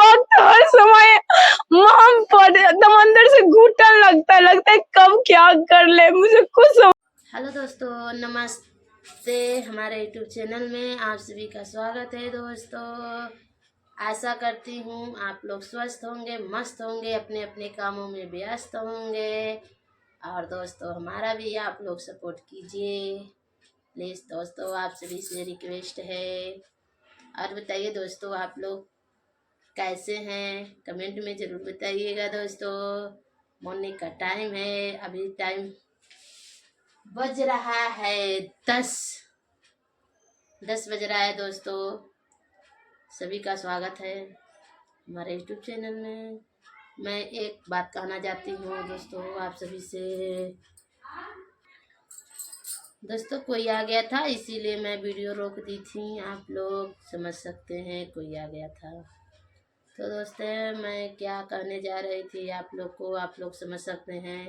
वक्त हर समय माम पर एकदम अंदर से घुटन लगता है कब क्या कर ले, मुझे कुछ हेलो दोस्तों, नमस्ते। हमारे यूट्यूब चैनल में आप सभी का स्वागत है दोस्तों। आशा करती हूँ आप लोग स्वस्थ होंगे, मस्त होंगे, अपने अपने कामों में व्यस्त होंगे। और दोस्तों हमारा भी आप लोग सपोर्ट कीजिए प्लीज़। दोस्तों आप सभी से रिक्वेस्ट है। और बताइए दोस्तों आप लोग कैसे हैं, कमेंट में ज़रूर बताइएगा दोस्तों। मॉर्निंग का टाइम है, अभी टाइम बज रहा है 10 बज रहा है दोस्तों। सभी का स्वागत है हमारे यूट्यूब चैनल में। मैं एक बात कहना चाहती हूँ दोस्तों आप सभी से। दोस्तों कोई आ गया था इसीलिए मैं वीडियो रोक दी थी, आप लोग समझ सकते हैं, कोई आ गया था। तो दोस्तों मैं क्या कहने जा रही थी आप लोग समझ सकते हैं।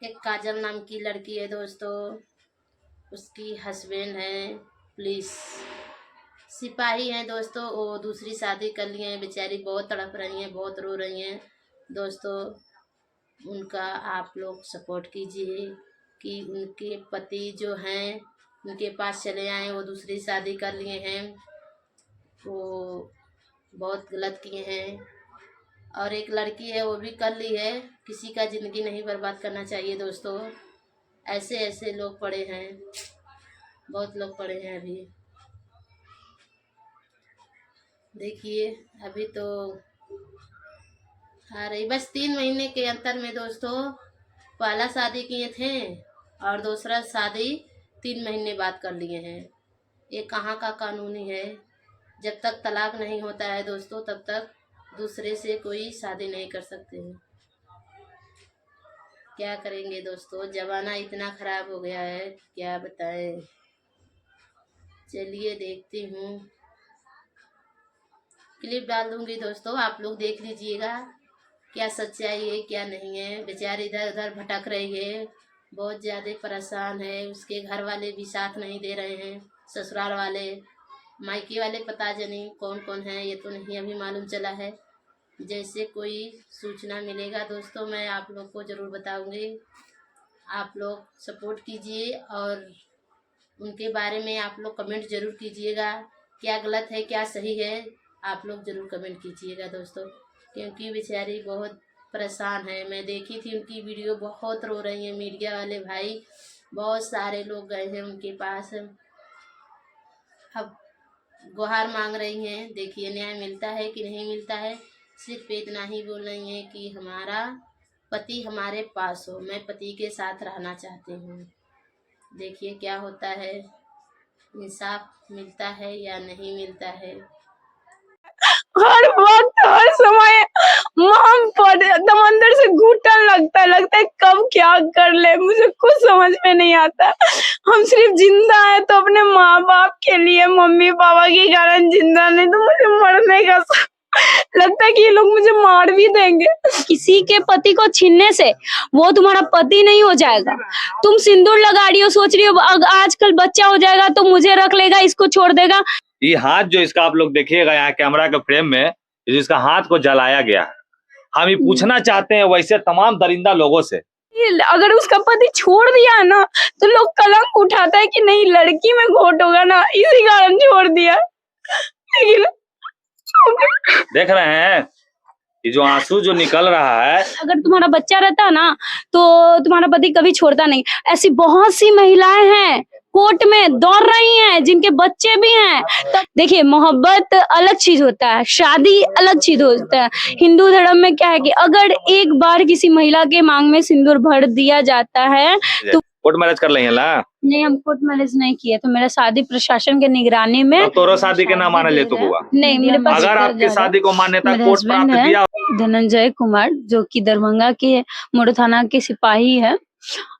एक काजल नाम की लड़की है दोस्तों, उसकी हस्बैंड है पुलिस सिपाही हैं दोस्तों। वो दूसरी शादी कर लिए हैं, बेचारी बहुत तड़प रही हैं, बहुत रो रही हैं दोस्तों। उनका आप लोग सपोर्ट कीजिए कि उनके पति जो हैं उनके पास चले आए। वो दूसरी शादी कर लिए हैं, वो बहुत गलत किए हैं। और एक लड़की है वो भी कर ली है। किसी का ज़िंदगी नहीं बर्बाद करना चाहिए दोस्तों। ऐसे ऐसे लोग पड़े हैं, बहुत लोग पड़े हैं अभी। देखिए अभी तो आ रही, बस 3 महीने के अंतर में दोस्तों पहला शादी किए थे और दूसरा शादी 3 महीने बाद कर लिए हैं। ये कहाँ का कानूनी है। जब तक तलाक नहीं होता है दोस्तों तब तक दूसरे से कोई शादी नहीं कर सकते हैं। क्या करेंगे दोस्तों, ज़माना इतना ख़राब हो गया है क्या बताएं। चलिए देखती हूँ, क्लिप डाल दूंगी दोस्तों, आप लोग देख लीजिएगा क्या सच्चाई है क्या नहीं है। बेचारी इधर उधर भटक रही है, बहुत ज़्यादा परेशान है। उसके घर वाले भी साथ नहीं दे रहे हैं, ससुराल वाले, मायके वाले पता नहीं कौन कौन है, ये तो नहीं अभी मालूम चला है। जैसे कोई सूचना मिलेगा दोस्तों मैं आप लोग को ज़रूर बताऊंगी। आप लोग सपोर्ट कीजिए और उनके बारे में आप लोग कमेंट ज़रूर कीजिएगा। क्या गलत है क्या सही है आप लोग ज़रूर कमेंट कीजिएगा दोस्तों, क्योंकि बेचारी बहुत परेशान है। मैं देखी थी उनकी वीडियो, बहुत रो रही हैं। मीडिया वाले भाई बहुत सारे लोग गए हैं उनके पास, अब गुहार मांग रही हैं। देखिए न्याय मिलता है कि नहीं मिलता है। सिर्फ इतना ही बोल रही हैं कि हमारा पति हमारे पास हो, मैं पति के साथ रहना चाहती हूँ। देखिए क्या होता है, इंसाफ मिलता है या नहीं मिलता है। हर वक्त हर समय माम पर एकदम अंदर से घुटन लगता है कब क्या कर ले, मुझे कुछ समझ में नहीं आता। हम सिर्फ जिंदा है तो अपने माँ बाप के लिए, मम्मी पापा के कारण जिंदा, नहीं तो मुझे मरने का लगता है कि ये लोग मुझे मार भी देंगे। किसी के पति को छीनने से वो तुम्हारा पति नहीं हो जाएगा। तुम सिंदूर लगा रही हो, सोच रही हो आजकल बच्चा हो जाएगा तो मुझे रख लेगा, इसको छोड़ देगा। ये हाथ जो इसका आप लोग देखिएगा यहाँ कैमरा के फ्रेम में, जिसका हाथ को जलाया गया, हम ये पूछना चाहते हैं वैसे तमाम दरिंदा लोगों से। अगर उसका पति छोड़ दिया ना तो लोग कलंक उठाता है कि नहीं लड़की में घोट होगा ना, इसी कारण छोड़ दिया। लेकिन देख रहे हैं ये जो आंसू जो निकल रहा है। अगर तुम्हारा बच्चा रहता ना तो तुम्हारा पति कभी छोड़ता नहीं। ऐसी बहुत सी महिलाएं हैं कोर्ट में दौड़ रही हैं जिनके बच्चे भी हैं। तो देखिए मोहब्बत अलग चीज होता है, शादी अलग चीज होता है। हिंदू धर्म में क्या है कि अगर एक बार किसी महिला के मांग में सिंदूर भर दिया जाता है तो कोर्ट मैरिज कर लेंगे ना। नहीं, हम कोर्ट मैरिज नहीं किए, तो मेरा शादी प्रशासन के निगरानी में। तो तोरो शादी के ना माने ले तो हुआ नहीं, मेरे पास अगर आपकी शादी को मान्यता कोर्ट प्राप्त किया। धनंजय कुमार जो कि दरभंगा के मोड़ थाना के सिपाही है,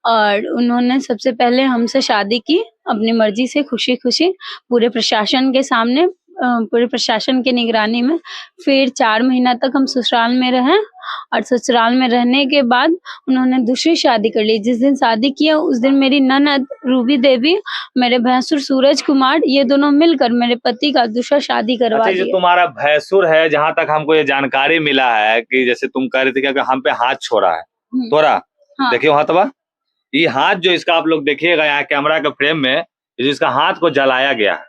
और उन्होंने सबसे पहले हमसे शादी की अपनी मर्जी से, खुशी खुशी पूरे प्रशासन के सामने। पूरे प्रशासन की निगरानी में। फिर 4 महीना तक हम ससुराल में रहे और ससुराल में रहने के बाद उन्होंने दूसरी शादी कर ली। जिस दिन शादी किया उस दिन मेरी ननद रूबी देवी, मेरे भैंसुर सूरज कुमार, ये दोनों मिलकर मेरे पति का दूसरा शादी करवा अच्छा, जो दिया। तुम्हारा भैंसुर है, जहाँ तक हमको ये जानकारी मिला है कि जैसे तुम कह रहे थे कि हम पे हाथ छोड़ा है, तोड़ा, हाँ। देखिए हाथवा, ये हाथ जो इसका आप लोग देखिएगा यहाँ कैमरा के फ्रेम में, जिसका हाथ को जलाया गया है।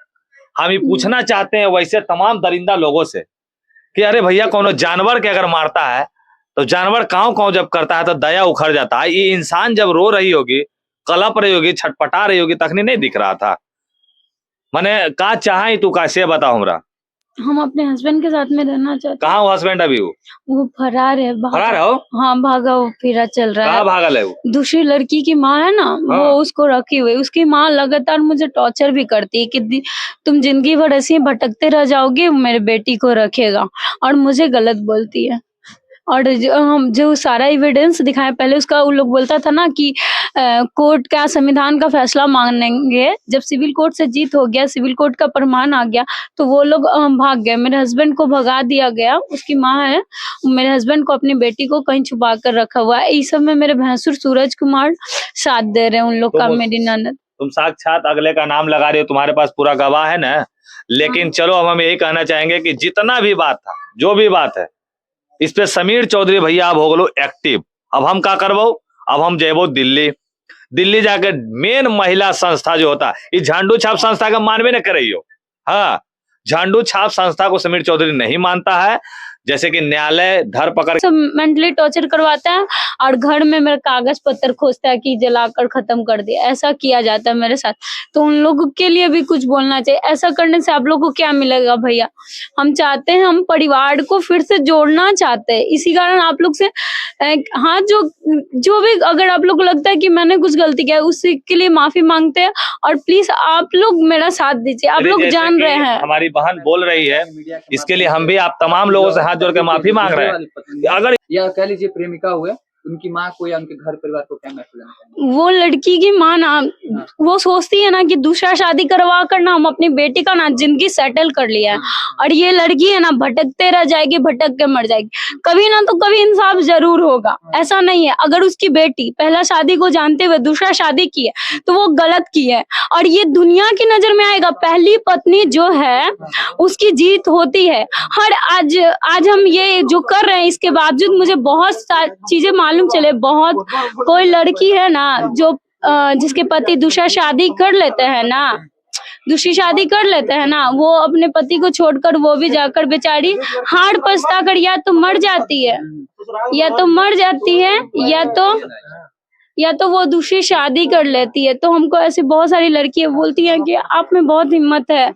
हम ये पूछना चाहते हैं वैसे तमाम दरिंदा लोगों से कि अरे भैया, कोनो जानवर के अगर मारता है तो जानवर काँव काँव जब करता है तो दया उखड़ जाता है। ये इंसान जब रो रही होगी, कलप रही होगी, छटपटा रही होगी, तखनी नहीं दिख रहा था। मैंने का चाहे तू कैसे बताओ हमरा, हम अपने हस्बैंड के साथ में रहना चाहते कहाँ हो हस्बैंड अभी? वो फरार है, फरार हो? हाँ, भागा फिरा चल रहा कहाँ है। भागल है वो? दूसरी लड़की की माँ है ना, हाँ। वो उसको रखी हुई। उसकी माँ लगातार मुझे टॉर्चर भी करती है कि तुम जिंदगी भर ऐसे भटकते रह जाओगे, मेरे बेटी को रखेगा, और मुझे गलत बोलती है। और जो सारा एविडेंस दिखाया, पहले उसका वो लोग बोलता था ना कि कोर्ट का, संविधान का फैसला मानेंगे। जब सिविल कोर्ट से जीत हो गया, सिविल कोर्ट का प्रमाण आ गया, तो वो लोग भाग गए। मेरे हस्बैंड को भगा दिया गया। उसकी माँ है, मेरे हस्बैंड को, अपनी बेटी को कहीं छुपा कर रखा हुआ है। इस सब में मेरे भैंसुर सूरज कुमार साथ दे रहे हैं, उन लोग का, मेरी ननद। तुम साक्षात अगले का नाम लगा रहे हो, तुम्हारे पास पूरा गवाह है ना। लेकिन चलो, अब हम यही कहना चाहेंगे कि जितना भी बात था, जो भी बात है, इस पे समीर चौधरी भैया अब हो गलो एक्टिव। अब हम का करबो, अब हम जेबो दिल्ली जाकर मेन महिला संस्था जो होता है, इस झंडू छाप संस्था का मानवे न करियो। हाँ, झंडू छाप संस्था को समीर चौधरी नहीं मानता है। जैसे कि न्यायालय धर पकड़ सब मेंटली टॉर्चर करवाता है और घर में मेरा कागज पत्तर खोजता है कि जलाकर खत्म कर दे। ऐसा किया जाता है मेरे साथ। तो उन लोगों के लिए भी कुछ बोलना चाहिए। ऐसा करने से आप लोगों को क्या मिलेगा भैया? हम चाहते हैं, हम परिवार को फिर से जोड़ना चाहते हैं। इसी कारण आप लोग से हाँ, जो भी अगर आप लोग को लगता है कि मैंने कुछ गलती किया है, उसके लिए माफी मांगते हैं। और प्लीज आप लोग मेरा साथ दीजिए। आप लोग जान रहे हैं, हमारी बहन बोल रही है, इसके लिए हम भी आप तमाम लोगों से हाथ जोड़ के माफी मांग रहे हैं। अगर या कह लीजिए प्रेमिका हुए, उनकी माँ को या उनके घर परिवार को क्या मैसेज देना चाहेंगे? वो लड़की की माँ ना, वो सोचती है ना कि दूसरा शादी करवा कर ना हम अपनी बेटी का ना जिंदगी सेटल कर लिया है, और ये लड़की है ना भटकते रह जाएगी, भटक के मर जाएगी। कभी ना तो कभी इंसाफ जरूर होगा। ऐसा नहीं है, अगर उसकी बेटी पहला शादी को जानते हुए दूसरा शादी की है तो वो गलत की है, और ये दुनिया की नजर में आएगा। पहली पत्नी जो है उसकी जीत होती है। हर आज हम ये जो कर रहे हैं, इसके बावजूद मुझे बहुत सारी चीजें मालूम चले। बहुत कोई लड़की है ना जो जिसके पति दूसरा शादी कर लेते हैं ना, दूसरी शादी कर लेते हैं ना, वो अपने पति को छोड़कर वो भी जाकर बेचारी हाड़ पछता कर या तो मर जाती है, या तो वो दूसरी शादी कर लेती है। तो हमको ऐसी बहुत सारी लड़कियां बोलती हैं कि आप में बहुत हिम्मत है,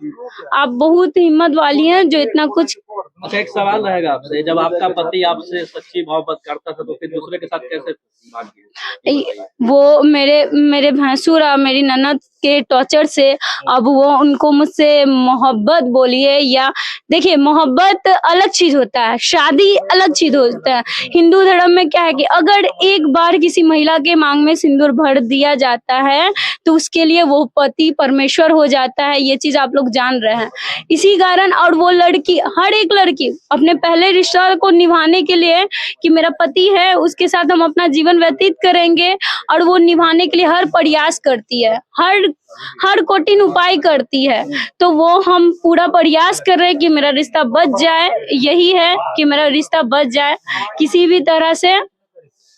आप बहुत हिम्मत वाली हैं जो इतना कुछ। अच्छा, एक सवाल रहेगा आपसे, जब आपका पति आपसे सच्ची मोहब्बत करता था तो फिर दूसरे के साथ कैसे भाग गए? वो मेरे भैंसुर और मेरी ननद के टॉर्चर से अब वो उनको मुझसे मोहब्बत बोलिए या देखिए, मोहब्बत अलग चीज होता है, शादी अलग चीज होता है। हिंदू धर्म में क्या है कि अगर एक बार किसी महिला के मांग में सिंदूर भर दिया जाता है तो उसके लिए वो पति परमेश्वर हो जाता है। ये चीज आप लोग जान रहे हैं। इसी कारण और वो लड़की, हर एक लड़की अपने पहले रिश्ता को निभाने के लिए कि मेरा पति है, उसके साथ हम अपना जीवन व्यतीत करेंगे, और वो निभाने के लिए हर प्रयास करती है, हर कठिन उपाय करती है। तो वो हम पूरा प्रयास कर रहे हैं कि मेरा रिश्ता बच जाए। यही है कि मेरा रिश्ता बच जाए किसी भी तरह से।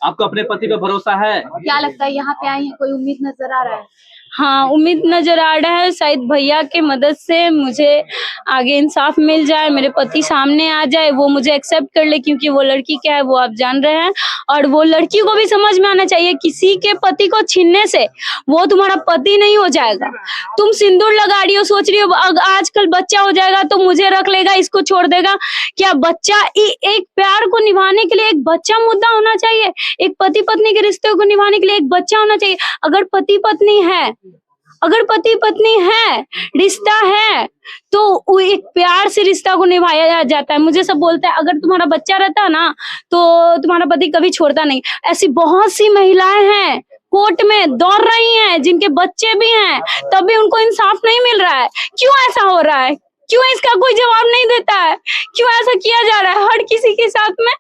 आपको अपने पति पे भरोसा है? क्या लगता है यहाँ पे आई है, कोई उम्मीद नजर आ रहा है? हाँ, उम्मीद नजर आ रहा है। शायद भैया के मदद से मुझे आगे इंसाफ मिल जाए, मेरे पति सामने आ जाए, वो मुझे एक्सेप्ट कर ले, क्योंकि वो लड़की क्या है वो आप जान रहे हैं। और वो लड़की को भी समझ में आना चाहिए, किसी के पति को छीनने से वो तुम्हारा पति नहीं हो जाएगा। तुम सिंदूर लगा रही हो, सोच रही हो आजकल बच्चा हो जाएगा तो मुझे रख लेगा, इसको छोड़ देगा। क्या बच्चा, एक प्यार को निभाने के लिए एक बच्चा मुद्दा होना चाहिए। एक पति पत्नी के रिश्ते को निभाने के लिए एक बच्चा होना चाहिए। अगर पति पत्नी है, रिश्ता है, तो वो एक प्यार से रिश्ता को निभाया जाता है। मुझे सब बोलता है अगर तुम्हारा बच्चा रहता ना तो तुम्हारा पति कभी छोड़ता नहीं। ऐसी बहुत सी महिलाएं हैं कोर्ट में दौड़ रही हैं, जिनके बच्चे भी हैं, तब भी उनको इंसाफ नहीं मिल रहा है। क्यों ऐसा हो रहा है? क्यों इसका कोई जवाब नहीं देता है? क्यों ऐसा किया जा रहा है हर किसी के साथ में?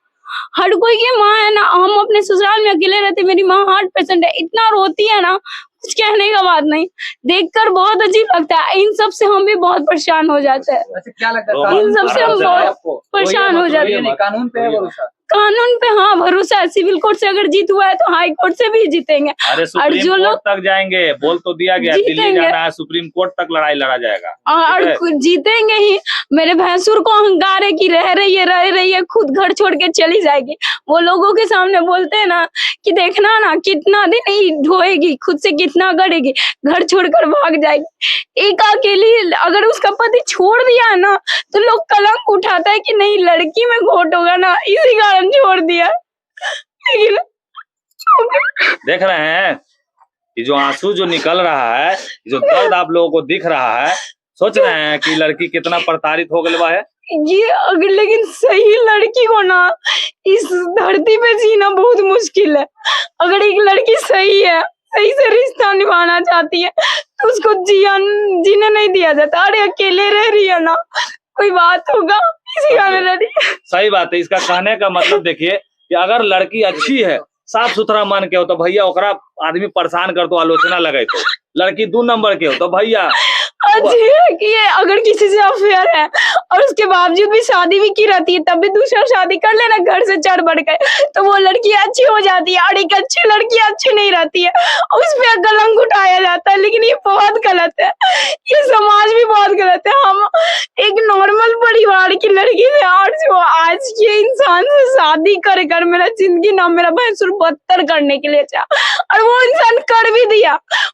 हर कोई की माँ है ना, हम अपने ससुराल में अकेले रहते, मेरी माँ हार्ट पेशेंट है, इतना रोती है ना, कुछ कहने का बात नहीं। देखकर बहुत अजीब लगता है, इन सब से हम भी बहुत परेशान हो जाते हैं। अच्छा, क्या लगता है रोहन, इन सब से हम बहुत परेशान हो जाते हैं। कानून पे है भरोसा? कानून पे हाँ भरोसा है, सिविल कोर्ट से अगर जीत हुआ है तो हाई कोर्ट से भी जीतेंगे। अरे और सुप्रीम जो कोर्ट लोग तक जाएंगे, बोल तो दिया गया, दिल्ली जीतेंगे। जाना है, सुप्रीम कोर्ट तक लड़ाई लड़ा जाएगा। और ठीक है? जीतेंगे ही। मेरे भैंसुर को अहंकार है कि रह रही है, खुद घर छोड़ के चली जाएगी। वो लोगों के सामने बोलते हैं ना कि देखना ना कितना दिन ही ढोएगी, खुद से कितना करेगी, घर छोड़कर भाग जाएगी। एक अकेली अगर उसका पति छोड़ दिया है ना तो लोग कलंक उठाता है कि नहीं लड़की में खोट होगा ना, इसी कारण छोड़ दिया। लेकिन देख रहे हैं कि जो आंसू जो निकल रहा है, जो दर्द आप लोगों को दिख रहा है, सोच रहे हैं कि लड़की कितना प्रताड़ित हो गई है। ये अगर लेकिन सही लड़की को ना इस धरती पे जीना बहुत मुश्किल है। अगर एक लड़की सही है, सही से रिश्ता निभाना चाहती है तो उसको जीने नहीं दिया जाता। अरे अकेले रह रही है ना, कोई बात होगा, इसी कारण रह रही है। सही बात है। इसका कहने का मतलब देखिए कि अगर लड़की अच्छी है, साफ सुथरा मन के हो तो भैया ओकरा आदमी परेशान कर तो आलोचना लगे, तो लड़की 2 नंबर के हो तो भैया अच्छी है कि ये अगर किसी से अफेयर है और उसके बावजूद भी शादी भी की रहती है तब भी दूसरा शादी कर लेना घर से चढ़ बढ़ के, तो वो लड़की अच्छी हो जाती है। और एक अच्छी लड़की अच्छी नहीं रहती है, उस पर कलंक उठाया जाता है। लेकिन ये बहुत गलत है, ये समाज भी बहुत गलत है। हम एक नॉर्मल परिवार की लड़की थे और जो आज के इंसान से शादी कर मेरा जिंदगी ना मेरा भैंसुर बदतर करने के लिए चाहा, और वो इंसान कर भी दिया।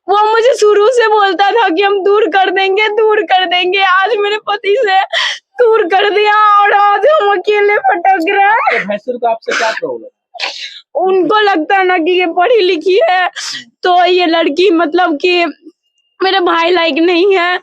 वो मुझे शुरू से बोलता था कि हम दूर कर देंगे। आज मेरे पति से दूर कर दिया और आज हम अकेले भटक रहे हैं। तो भैंसुर को आपसे क्या प्रॉब्लम? उनको लगता है ना कि ये पढ़ी लिखी है तो ये लड़की मतलब कि मेरे भाई लायक नहीं है,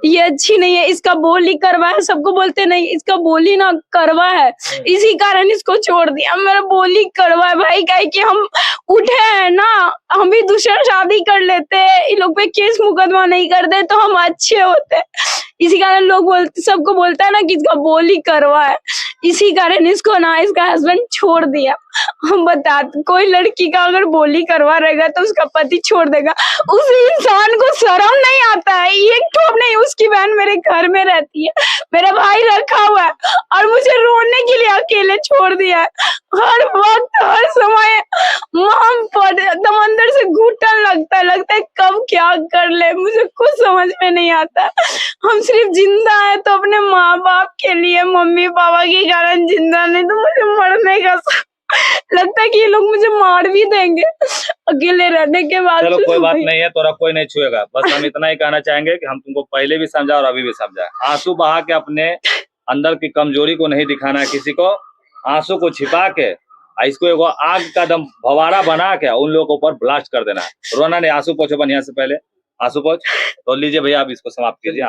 ये अच्छी नहीं है, इसका बोली करवा है। सबको बोलते नहीं इसका बोली ना करवा है, इसी कारण इसको छोड़ दिया। मेरा बोली करवा है भाई, क्या कि हम उठे हैं ना, हम भी दूसरा शादी कर लेते, इन लोग पे केस मुकदमा नहीं करते तो हम अच्छे होते। इसी कारण लोग बोलते, सबको बोलता है ना कि इसका बोली करवा है, इसी कारण इसको ना इसका हस्बैंड छोड़ दिया। हम बता, कोई लड़की का अगर बोली करवा रहेगा तो उसका पति छोड़ देगा, उस इंसान को शर्म नहीं आता है। एक ठोप नहीं, उसकी बहन मेरे घर में रहती है, मेरा भाई रखा हुआ है और मुझे रोने के लिए अकेले छोड़ दिया है। हर वक्त हर समय समंदर से घुटन लगता है कब क्या कर ले, मुझे कुछ समझ में नहीं आता। हम सिर्फ जिंदा है तो अपने माँ बाप के लिए, मम्मी पापा के कारण जिंदा, नहीं तो मुझे मरने का लगता है कि ये लोग मुझे मार भी देंगे अकेले रहने के बाद। चलो कोई बात नहीं है, तोरा कोई नहीं छुएगा। बस हम इतना ही कहना चाहेंगे कि हम तुमको पहले भी समझा और अभी भी समझा, आंसू बहा के अपने अंदर की कमजोरी को नहीं दिखाना है किसी को, आंसू को छिपा के इसको एगो आग का दम भवारा बना के उन लोगों के ऊपर ब्लास्ट कर देना है। रोना नहीं, आंसू पोछो बढ़िया से, पहले आंसू पोछ। तो लीजिए भैया, आप इसको समाप्त कीजिए।